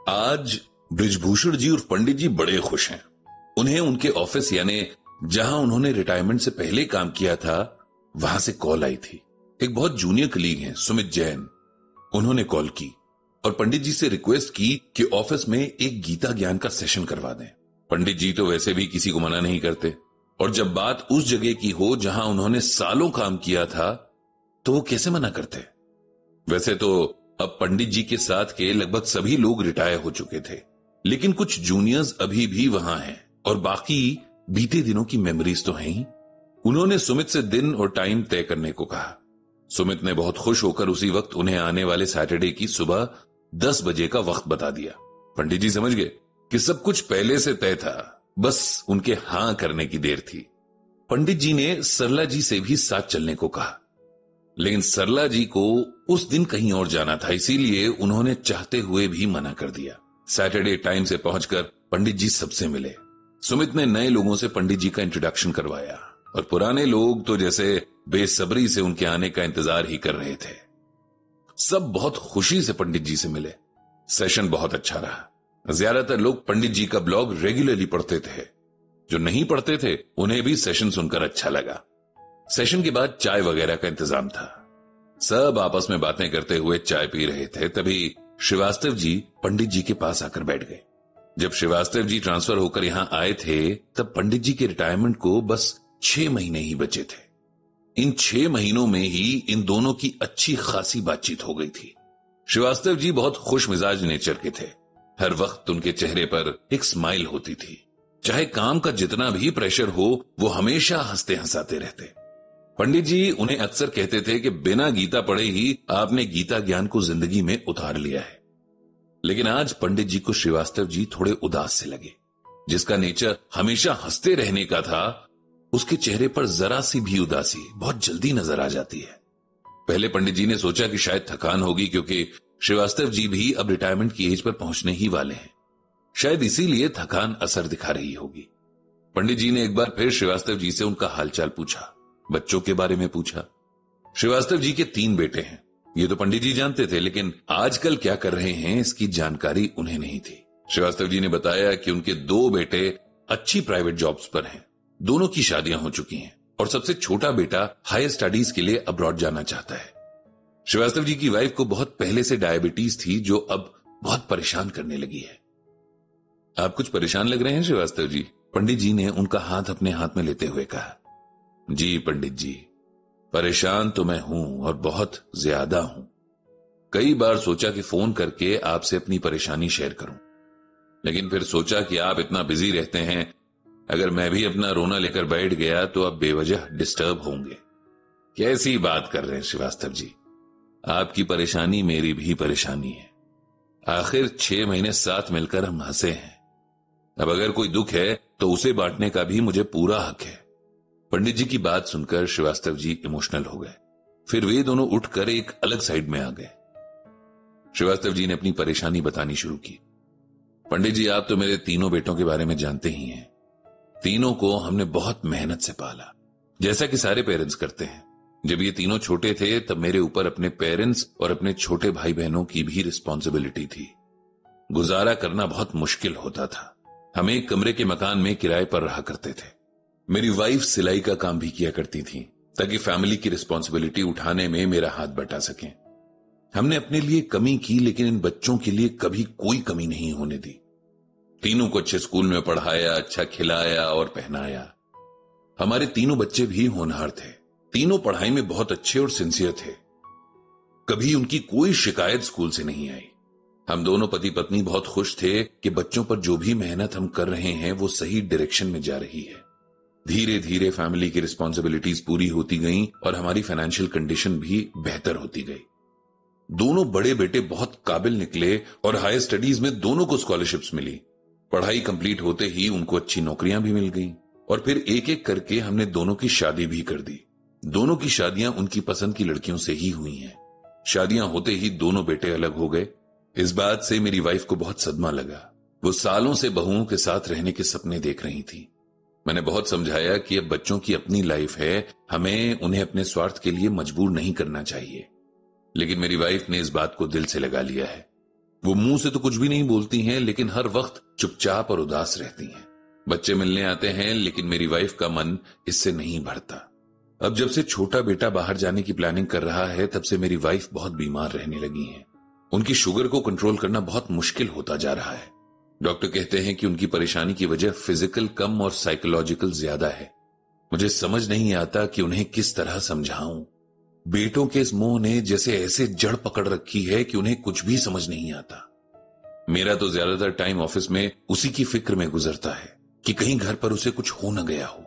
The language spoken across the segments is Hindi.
आज बृजभूषण जी और पंडित जी बड़े खुश हैं। उन्हें उनके ऑफिस यानी जहां उन्होंने रिटायरमेंट से पहले काम किया था वहां से कॉल आई थी। एक बहुत जूनियर कलीग हैं सुमित जैन, उन्होंने कॉल की और पंडित जी से रिक्वेस्ट की कि ऑफिस में एक गीता ज्ञान का सेशन करवा दें। पंडित जी तो वैसे भी किसी को मना नहीं करते और जब बात उस जगह की हो जहां उन्होंने सालों काम किया था तो वो कैसे मना करते। वैसे तो अब पंडित जी के साथ के लगभग सभी लोग रिटायर हो चुके थे, लेकिन कुछ जूनियर्स अभी भी वहां हैं और बाकी बीते दिनों की मेमोरीज तो हैं ही। उन्होंने सुमित से दिन और टाइम तय करने को कहा। सुमित ने बहुत खुश होकर उसी वक्त उन्हें आने वाले सैटरडे की सुबह 10 बजे का वक्त बता दिया। पंडित जी समझ गए कि सब कुछ पहले से तय था, बस उनके हां करने की देर थी। पंडित जी ने सरला जी से भी साथ चलने को कहा, लेकिन सरला जी को उस दिन कहीं और जाना था, इसीलिए उन्होंने चाहते हुए भी मना कर दिया। सैटरडे टाइम से पहुंचकर पंडित जी सबसे मिले। सुमित ने नए लोगों से पंडित जी का इंट्रोडक्शन करवाया और पुराने लोग तो जैसे बेसब्री से उनके आने का इंतजार ही कर रहे थे। सब बहुत खुशी से पंडित जी से मिले। सेशन बहुत अच्छा रहा। ज्यादातर लोग पंडित जी का ब्लॉग रेगुलरली पढ़ते थे। जो नहीं पढ़ते थे उन्हें भी सेशन सुनकर अच्छा लगा। सेशन के बाद चाय वगैरह का इंतजाम था। सब आपस में बातें करते हुए चाय पी रहे थे, तभी श्रीवास्तव जी पंडित जी के पास आकर बैठ गए। जब श्रीवास्तव जी ट्रांसफर होकर यहां आए थे तब पंडित जी के रिटायरमेंट को बस 6 महीने ही बचे थे। इन 6 महीनों में ही इन दोनों की अच्छी खासी बातचीत हो गई थी। श्रीवास्तव जी बहुत खुश मिजाज नेचर के थे। हर वक्त उनके चेहरे पर एक स्माइल होती थी। चाहे काम का जितना भी प्रेशर हो वो हमेशा हंसते हंसाते रहते। पंडित जी उन्हें अक्सर कहते थे कि बिना गीता पढ़े ही आपने गीता ज्ञान को जिंदगी में उतार लिया है। लेकिन आज पंडित जी को श्रीवास्तव जी थोड़े उदास से लगे। जिसका नेचर हमेशा हंसते रहने का था, उसके चेहरे पर जरा सी भी उदासी बहुत जल्दी नजर आ जाती है। पहले पंडित जी ने सोचा कि शायद थकान होगी, क्योंकि श्रीवास्तव जी भी अब रिटायरमेंट की एज पर पहुंचने ही वाले हैं। शायद इसीलिए थकान असर दिखा रही होगी। पंडित जी ने एक बार फिर श्रीवास्तव जी से उनका हालचाल पूछा, बच्चों के बारे में पूछा। श्रीवास्तव जी के 3 बेटे हैं, ये तो पंडित जी जानते थे, लेकिन आजकल क्या कर रहे हैं इसकी जानकारी उन्हें नहीं थी। श्रीवास्तव जी ने बताया कि उनके 2 बेटे अच्छी प्राइवेट जॉब्स पर हैं, दोनों की शादियां हो चुकी हैं और सबसे छोटा बेटा हायर स्टडीज के लिए अब्रॉड जाना चाहता है। श्रीवास्तव जी की वाइफ को बहुत पहले से डायबिटीज थी, जो अब बहुत परेशान करने लगी है। आप कुछ परेशान लग रहे हैं श्रीवास्तव जी, पंडित जी ने उनका हाथ अपने हाथ में लेते हुए कहा। जी पंडित जी, परेशान तो मैं हूं और बहुत ज्यादा हूं। कई बार सोचा कि फोन करके आपसे अपनी परेशानी शेयर करूं, लेकिन फिर सोचा कि आप इतना बिजी रहते हैं, अगर मैं भी अपना रोना लेकर बैठ गया तो आप बेवजह डिस्टर्ब होंगे। कैसी बात कर रहे हैं श्रीवास्तव जी, आपकी परेशानी मेरी भी परेशानी है। आखिर 6 महीने साथ मिलकर हम हंसे हैं। अब अगर कोई दुख है तो उसे बांटने का भी मुझे पूरा हक है। पंडित जी की बात सुनकर श्रीवास्तव जी इमोशनल हो गए। फिर वे दोनों उठकर एक अलग साइड में आ गए। श्रीवास्तव जी ने अपनी परेशानी बतानी शुरू की। पंडित जी, आप तो मेरे 3 बेटों के बारे में जानते ही हैं। तीनों को हमने बहुत मेहनत से पाला, जैसा कि सारे पेरेंट्स करते हैं। जब ये तीनों छोटे थे तब मेरे ऊपर अपने पेरेंट्स और अपने छोटे भाई बहनों की भी रिस्पॉन्सिबिलिटी थी। गुजारा करना बहुत मुश्किल होता था। हम एक कमरे के मकान में किराए पर रहा करते थे। मेरी वाइफ सिलाई का काम भी किया करती थी ताकि फैमिली की रिस्पॉन्सिबिलिटी उठाने में मेरा हाथ बटा सके। हमने अपने लिए कमी की, लेकिन इन बच्चों के लिए कभी कोई कमी नहीं होने दी। तीनों को अच्छे स्कूल में पढ़ाया, अच्छा खिलाया और पहनाया। हमारे तीनों बच्चे भी होनहार थे। तीनों पढ़ाई में बहुत अच्छे और सिंसियर थे। कभी उनकी कोई शिकायत स्कूल से नहीं आई। हम दोनों पति पत्नी बहुत खुश थे कि बच्चों पर जो भी मेहनत हम कर रहे हैं वो सही डायरेक्शन में जा रही है। धीरे धीरे फैमिली की रिस्पॉन्सिबिलिटीज पूरी होती गईं और हमारी फाइनेंशियल कंडीशन भी बेहतर होती गई। दोनों बड़े बेटे बहुत काबिल निकले और हायर स्टडीज में दोनों को स्कॉलरशिप्स मिली। पढ़ाई कंप्लीट होते ही उनको अच्छी नौकरियां भी मिल गईं और फिर एक एक करके हमने दोनों की शादी भी कर दी। दोनों की शादियां उनकी पसंद की लड़कियों से ही हुई हैं। शादियां होते ही दोनों बेटे अलग हो गए। इस बात से मेरी वाइफ को बहुत सदमा लगा। वो सालों से बहुओं के साथ रहने के सपने देख रही थी। मैंने बहुत समझाया कि अब बच्चों की अपनी लाइफ है, हमें उन्हें अपने स्वार्थ के लिए मजबूर नहीं करना चाहिए, लेकिन मेरी वाइफ ने इस बात को दिल से लगा लिया है। वो मुंह से तो कुछ भी नहीं बोलती हैं, लेकिन हर वक्त चुपचाप और उदास रहती हैं। बच्चे मिलने आते हैं, लेकिन मेरी वाइफ का मन इससे नहीं भरता। अब जब से छोटा बेटा बाहर जाने की प्लानिंग कर रहा है, तब से मेरी वाइफ बहुत बीमार रहने लगी हैं। उनकी शुगर को कंट्रोल करना बहुत मुश्किल होता जा रहा है। डॉक्टर कहते हैं कि उनकी परेशानी की वजह फिजिकल कम और साइकोलॉजिकल ज्यादा है। मुझे समझ नहीं आता कि उन्हें किस तरह समझाऊं। बेटों के इस मोह ने जैसे ऐसे जड़ पकड़ रखी है कि उन्हें कुछ भी समझ नहीं आता। मेरा तो ज्यादातर टाइम ऑफिस में उसी की फिक्र में गुजरता है कि कहीं घर पर उसे कुछ हो न गया हो।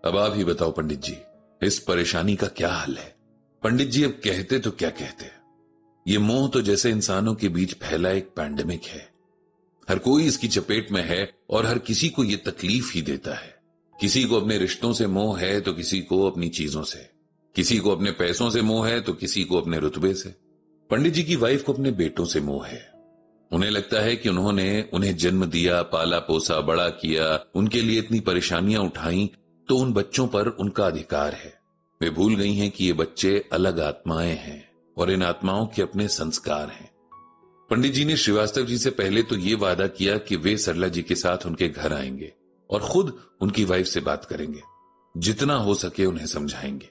अब आप ही बताओ पंडित जी, इस परेशानी का क्या हल है? पंडित जी, अब कहते तो क्या कहते। ये मोह तो जैसे इंसानों के बीच फैला एक पैंडेमिक है। हर कोई इसकी चपेट में है और हर किसी को ये तकलीफ ही देता है। किसी को अपने रिश्तों से मोह है तो किसी को अपनी चीजों से, किसी को अपने पैसों से मोह है तो किसी को अपने रुतबे से। पंडित जी की वाइफ को अपने बेटों से मोह है। उन्हें लगता है कि उन्होंने उन्हें जन्म दिया, पाला पोसा, बड़ा किया, उनके लिए इतनी परेशानियां उठाई, तो उन बच्चों पर उनका अधिकार है। वे भूल गई हैं कि ये बच्चे अलग आत्माएं हैं और इन आत्माओं के अपने संस्कार हैं। पंडित जी ने श्रीवास्तव जी से पहले तो ये वादा किया कि वे सरला जी के साथ उनके घर आएंगे और खुद उनकी वाइफ से बात करेंगे, जितना हो सके उन्हें समझाएंगे।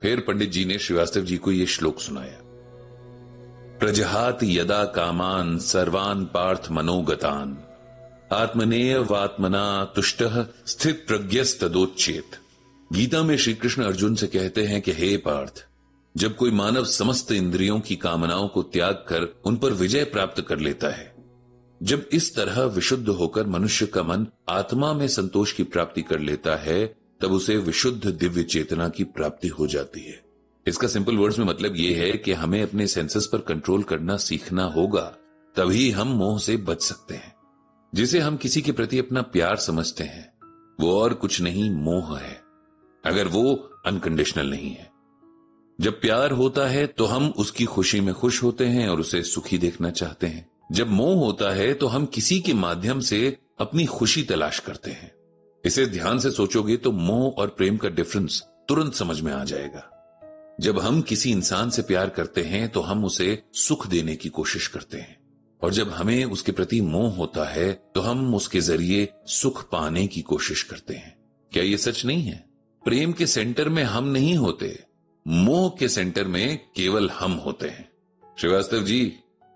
फिर पंडित जी ने श्रीवास्तव जी को यह श्लोक सुनाया। प्रजहात यदा कामान सर्वान पार्थ मनोगतान आत्मनेयवात्मना तुष्टः स्थित प्रज्ञस्तदोच्चेत। गीता में श्री कृष्ण अर्जुन से कहते हैं कि हे पार्थ, जब कोई मानव समस्त इंद्रियों की कामनाओं को त्याग कर उन पर विजय प्राप्त कर लेता है, जब इस तरह विशुद्ध होकर मनुष्य का मन आत्मा में संतोष की प्राप्ति कर लेता है, तब उसे विशुद्ध दिव्य चेतना की प्राप्ति हो जाती है। इसका सिंपल वर्ड्स में मतलब यह है कि हमें अपने सेंसेस पर कंट्रोल करना सीखना होगा, तभी हम मोह से बच सकते हैं। जिसे हम किसी के प्रति अपना प्यार समझते हैं, वो और कुछ नहीं, मोह है, अगर वो अनकंडीशनल नहीं है। जब प्यार होता है तो हम उसकी खुशी में खुश होते हैं और उसे सुखी देखना चाहते हैं। जब मोह होता है तो हम किसी के माध्यम से अपनी खुशी तलाश करते हैं। इसे ध्यान से सोचोगे तो मोह और प्रेम का डिफरेंस तुरंत समझ में आ जाएगा। जब हम किसी इंसान से प्यार करते हैं तो हम उसे सुख देने की कोशिश करते हैं, और जब हमें उसके प्रति मोह होता है तो हम उसके जरिए सुख पाने की कोशिश करते हैं। क्या ये सच नहीं है? प्रेम के सेंटर में हम नहीं होते, मोह के सेंटर में केवल हम होते हैं। श्रीवास्तव जी,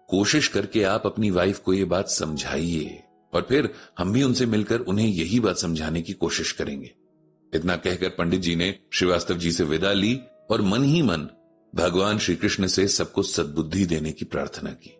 कोशिश करके आप अपनी वाइफ को ये बात समझाइए और फिर हम भी उनसे मिलकर उन्हें यही बात समझाने की कोशिश करेंगे। इतना कहकर पंडित जी ने श्रीवास्तव जी से विदा ली और मन ही मन भगवान श्री कृष्ण से सबको सद्बुद्धि देने की प्रार्थना की।